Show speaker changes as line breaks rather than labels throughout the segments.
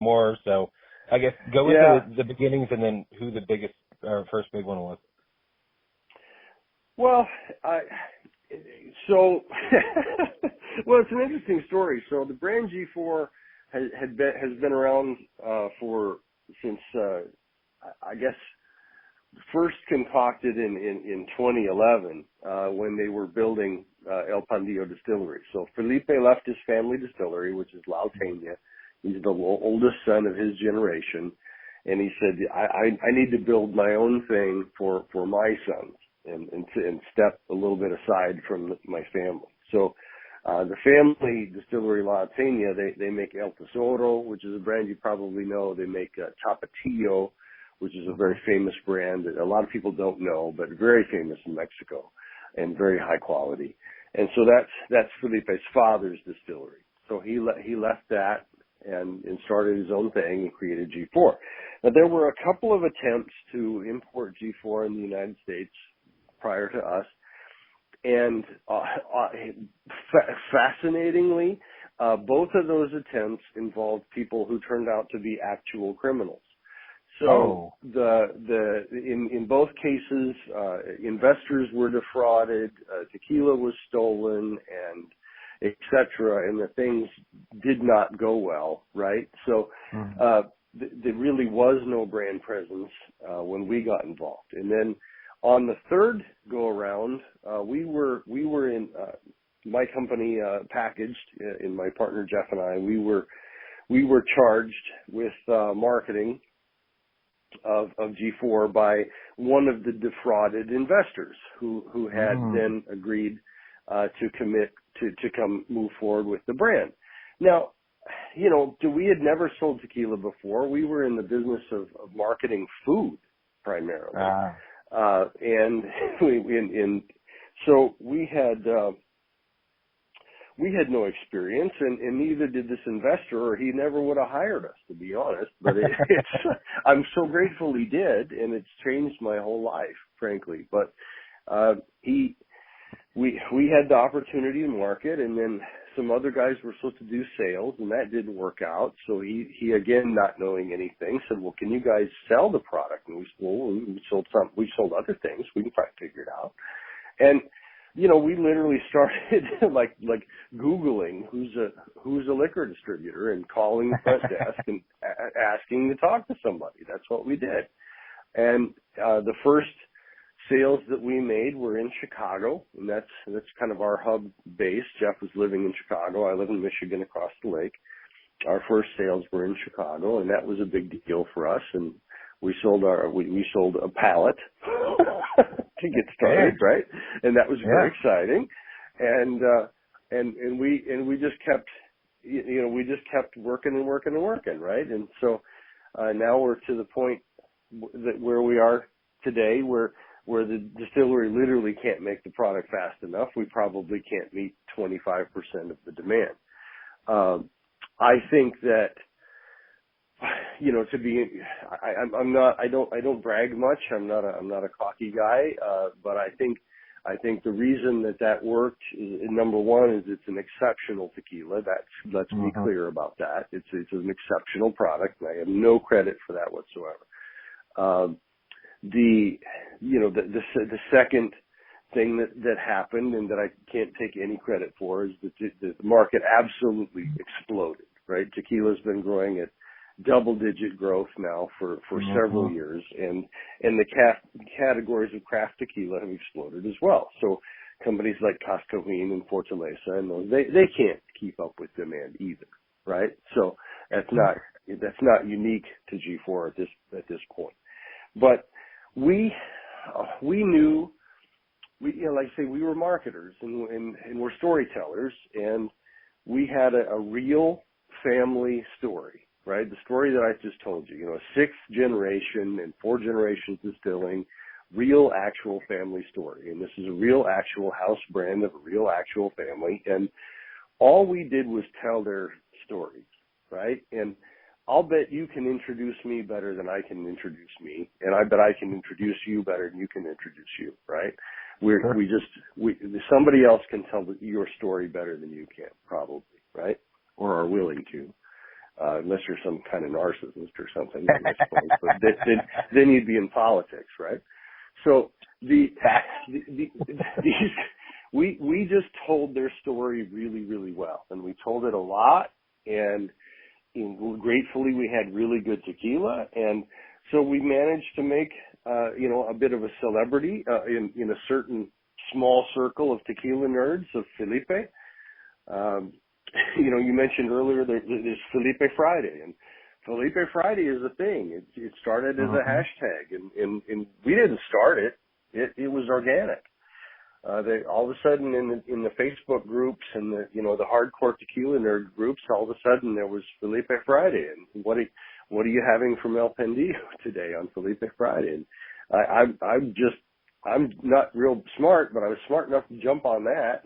more. So I guess go
Yeah.
into the beginnings and then who the biggest first big one was.
Well, so well, it's an interesting story. So the brand G4 has been around since I guess first concocted in 2011 when they were building El Pandillo Distillery. So Felipe left his family distillery, which is La Alteña. He's the oldest son of his generation, and he said, I need to build my own thing for my sons and step a little bit aside from my family. So the family distillery La Alteña, they make El Tesoro, which is a brand you probably know. They make Tapatillo, which is a very famous brand that a lot of people don't know, but very famous in Mexico and very high quality. And so that's Felipe's father's distillery. So he left that and started his own thing and created G4. Now there were a couple of attempts to import G4 in the United States prior to us. And fascinatingly, both of those attempts involved people who turned out to be actual criminals. So in both cases, investors were defrauded, tequila was stolen, and et cetera, and the things did not go well, right? So there really was no brand presence when we got involved. And then on the third go around, we were in my company packaged in my partner Jeff and I. We were charged with marketing of G4 by one of the defrauded investors who had then agreed to commit to come move forward with the brand. Now, we had never sold tequila before. We were in the business of marketing food primarily. So we had no experience, and neither did this investor, or he never would have hired us, to be honest. But I'm so grateful he did, and it's changed my whole life, frankly. But we had the opportunity to market, and then some other guys were supposed to do sales, and that didn't work out. So he again, not knowing anything, said, "Well, can you guys sell the product?" And we said, "Well, we sold other things. We can probably figure it out." And we literally started like Googling who's a liquor distributor and calling the front desk and asking to talk to somebody. That's what we did. And the first sales that we made were in Chicago, and that's kind of our hub base. Jeff was living in Chicago. I live in Michigan across the lake. Our first sales were in Chicago, and that was a big deal for us. And we sold a pallet to get started, right? And that was very exciting. And we just kept, working and working and working, right? And so now we're to the point where we are today, where the distillery literally can't make the product fast enough. We probably can't meet 25% of the demand. I think that, I don't brag much. I'm not a cocky guy. But I think the reason that worked is, number one, is it's an exceptional tequila. Let's be clear about that. It's an exceptional product, and I have no credit for that whatsoever. The second thing that happened, and that I can't take any credit for, is that the market absolutely exploded, right? Tequila's been growing at double-digit growth now for several years, and the categories of craft tequila have exploded as well. So companies like Cascahuin and Fortaleza and those, they can't keep up with demand either, right? So that's not unique to G4 at this point. But we knew, like I say, we were marketers and we're storytellers, and we had a real family story, right? The story that I just told you, 6th generation and 4 generations distilling, real actual family story. And this is a real actual house brand of a real actual family. And all we did was tell their stories, right? And I'll bet you can introduce me better than I can introduce me. And I bet I can introduce you better than you can introduce you, right? Somebody else can tell your story better than you can, probably, right? Or are willing to. unless you're some kind of narcissist or something, I suppose. But then you'd be in politics, right? So we just told their story really, really well, and we told it a lot, and gratefully we had really good tequila, and so we managed to make a bit of a celebrity in a certain small circle of tequila nerds of Felipe. You mentioned earlier there's Felipe Friday, and Felipe Friday is a thing. It started as a hashtag, and we didn't start it. It was organic. All of a sudden in the Facebook groups and the hardcore tequila nerd groups, all of a sudden there was Felipe Friday, and what are you having from El Pendillo today on Felipe Friday? And I'm not real smart, but I was smart enough to jump on that.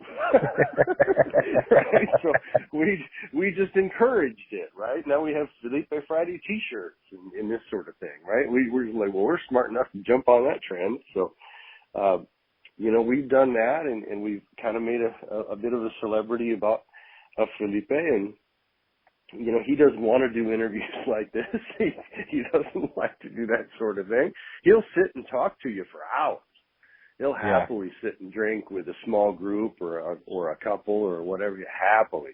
Right? So we just encouraged it, right? Now we have Felipe Friday t-shirts and this sort of thing, right? We're like, well, we're smart enough to jump on that trend. So, we've done that, and we've kind of made a bit of a celebrity of Felipe, and he doesn't want to do interviews like this. He doesn't like to do that sort of thing. He'll sit and talk to you for hours. He'll happily sit and drink with a small group or a couple or whatever, happily.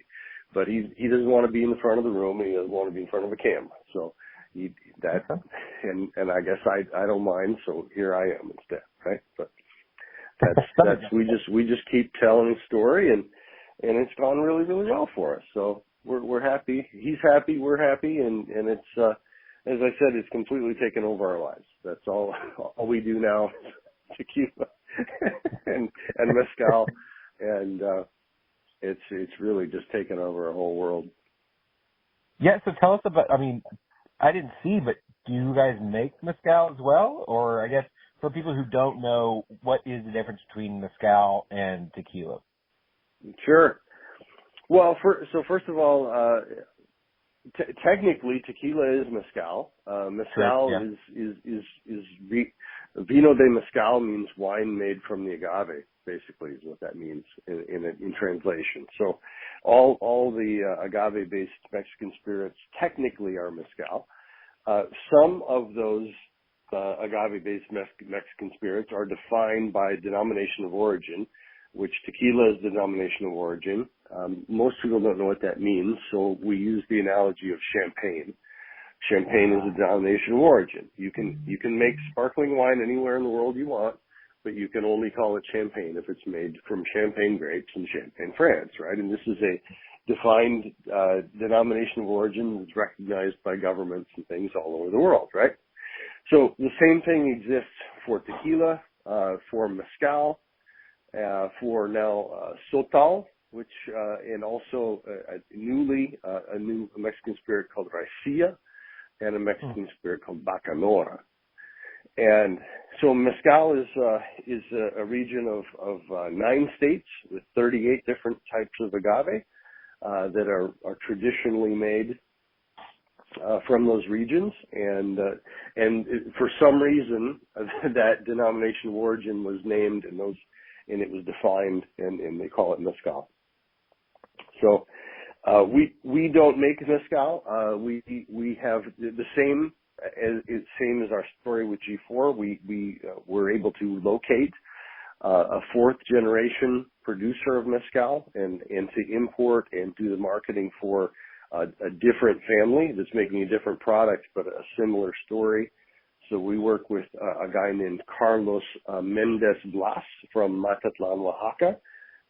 But he doesn't want to be in the front of the room, and he doesn't want to be in front of a camera. So and I guess I don't mind. So here I am instead, right? But that's we just keep telling the story, and it's gone really, really well for us. So we're happy. He's happy. We're happy, and it's as I said, it's completely taken over our lives. That's all we do now. Tequila and mezcal, and it's really just taken over our whole world.
Yeah, so tell us about. I mean, I didn't see, but do you guys make mezcal as well? Or I guess for people who don't know, what is the difference between mezcal and tequila?
Sure. Well, first of all, technically tequila is mezcal. Mezcal is vino de mezcal means wine made from the agave, basically is what that means in translation. So all the agave-based Mexican spirits technically are mezcal. Some of those agave-based Mexican spirits are defined by denomination of origin, which tequila is the denomination of origin. Most people don't know what that means, so we use the analogy of champagne. Champagne is a denomination of origin. You can make sparkling wine anywhere in the world you want, but you can only call it champagne if it's made from champagne grapes in Champagne, France, right? And this is a defined denomination of origin that's recognized by governments and things all over the world, right? So the same thing exists for tequila, for mezcal, for now Sotol, which and also a new Mexican spirit called Raicilla, and a Mexican spirit called Bacanora. And so mezcal is a region of 9 states with 38 different types of agave that are traditionally made from those regions, and for some reason that denomination of origin was named and it was defined, and they call it mezcal. So we don't make mezcal. We have the same as our story with G4. We were able to locate a 4th generation producer of mezcal and to import and do the marketing for a different family that's making a different product but a similar story. So we work with a guy named Carlos Mendez Blas from Matatlan, Oaxaca,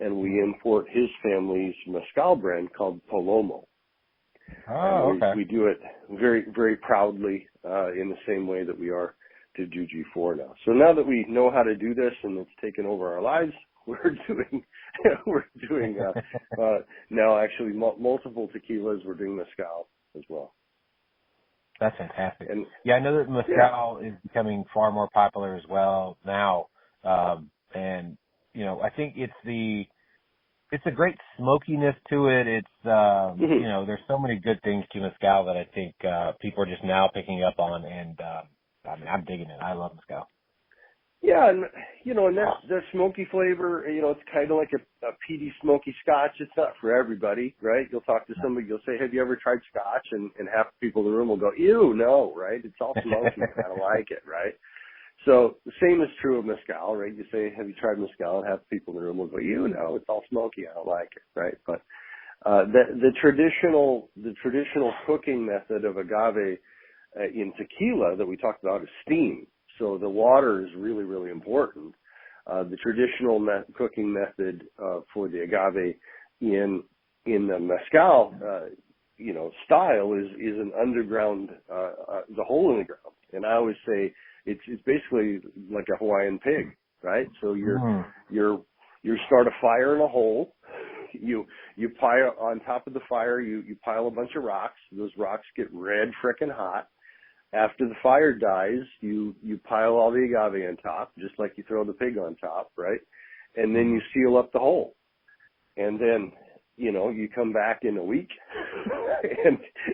and we import his family's mezcal brand called Palomo.
Oh, okay.
We do it very, very proudly in the same way that we are to do G4 now. So now that we know how to do this and it's taken over our lives, we're doing now actually multiple tequilas. We're doing mezcal as well.
That's fantastic. And I know that mezcal is becoming far more popular as well now. And I think it's a great smokiness to it. It's there's so many good things to mezcal that I think people are just now picking up on, and I'm digging it. I love mezcal.
Yeah, and and that smoky flavor, it's kind of like a peaty smoky scotch. It's not for everybody, right? You'll talk to somebody, you'll say, "Have you ever tried scotch?" And half the people in the room will go, "Ew, no," right? It's all smoky. I don't like it, right? So the same is true of mezcal, right? You say, "Have you tried mezcal?" And half the people in the room will go, "Ew, no, it's all smoky. I don't like it," right? But the traditional cooking method of agave in tequila that we talked about is steam. So the water is really, really important. The traditional cooking method for the agave in the mezcal, style is an underground, the hole in the ground. And I always say it's basically like a Hawaiian pig, right? So you start a fire in a hole. You pile on top of the fire. You pile a bunch of rocks. Those rocks get red frickin' hot. After the fire dies, you pile all the agave on top, just like you throw the pig on top, right? And then you seal up the hole. And then, you come back in a week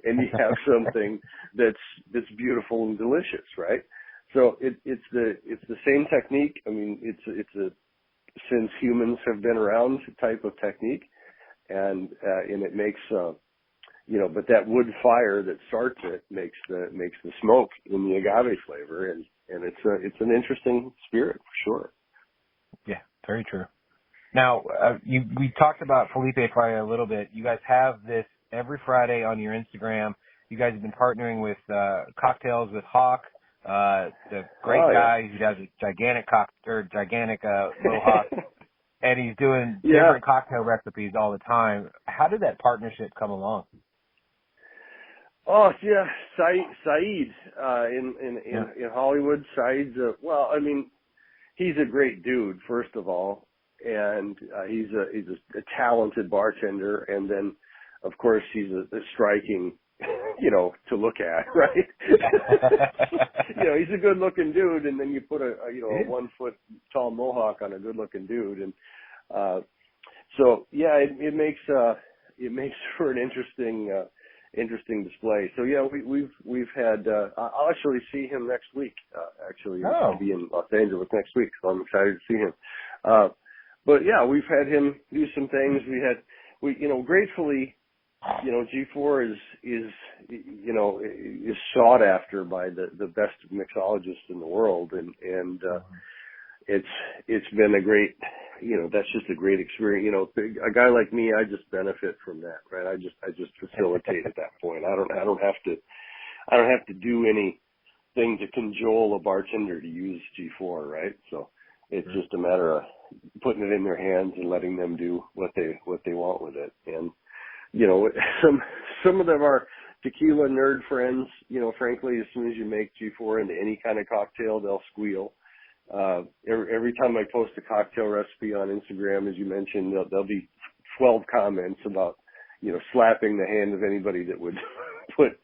and you have something that's beautiful and delicious, right? So it's the same technique. I mean, it's a since humans have been around type of technique, and it makes but that wood fire that starts it makes the smoke in the agave flavor, and it's an interesting spirit for sure.
Yeah, very true. Now, we talked about Felipe Fire a little bit. You guys have this every Friday on your Instagram. You guys have been partnering with Cocktails with Hawk, the great guy who does a gigantic mohawk, and he's doing different cocktail recipes all the time. How did that partnership come along?
Oh yeah, Saeed in Hollywood. Saeed's he's a great dude, first of all, and he's a talented bartender, and then of course he's a striking, to look at, right? He's a good looking dude, and then you put a 1 foot tall mohawk on a good looking dude, and it makes for an interesting display. So yeah, we've had. I'll actually see him next week. I'll be in Los Angeles next week, so I'm excited to see him. But yeah, we've had him do some things. Gratefully, G4 is sought after by the best mixologists in the world, and it's been a great. That's just a great experience. A guy like me, I just benefit from that, right? I just facilitate at that point. I don't have to do anything to cajole a bartender to use G4, right? So it's just a matter of putting it in their hands and letting them do what they want with it. And some of them are tequila nerd friends. Frankly, as soon as you make G4 into any kind of cocktail, they'll squeal. Every time I post a cocktail recipe on Instagram, as you mentioned, there'll be 12 comments about, slapping the hand of anybody that would put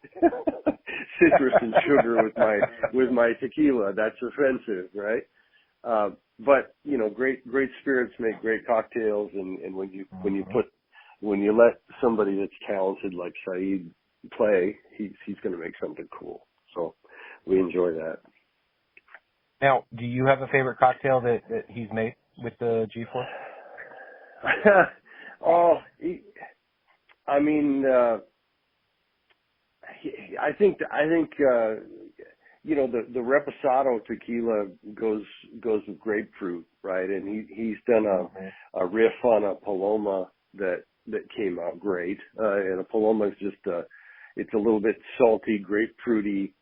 citrus and sugar with my tequila. That's offensive, right? But great spirits make great cocktails, and when you let somebody that's talented like Saeed play, he's going to make something cool. So we enjoy that.
Now, do you have a favorite cocktail that he's made with the G4?
I think the Reposado tequila goes with grapefruit, right? And he's done a riff on a Paloma that came out great. And a Paloma is just it's a little bit salty, grapefruity,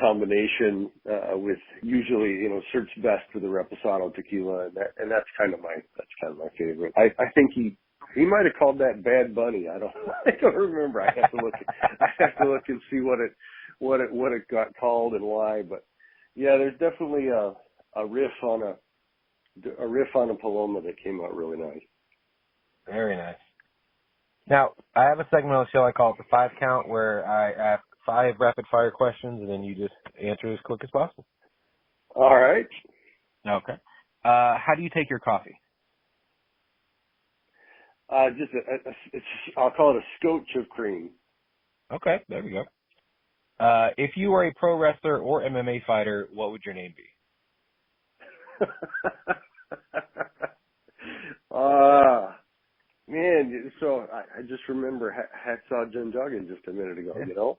combination with usually search best for the Reposado tequila, and that's kind of my favorite. I think he might have called that Bad Bunny. I don't remember. I have to look and see what it got called and why. But yeah, there's definitely a riff on a Paloma that came out really nice.
Very nice. Now, I have a segment on the show I call it the 5 count, where I ask 5 rapid fire questions, and then you just answer as quick as possible.
All right.
Okay. How do you take your coffee?
Just I'll call it a scotch of cream.
Okay, there we go. If you were a pro wrestler or MMA fighter, what would your name be?
Man, so I just remember Hacksaw Jim Duggan just a minute ago, you know.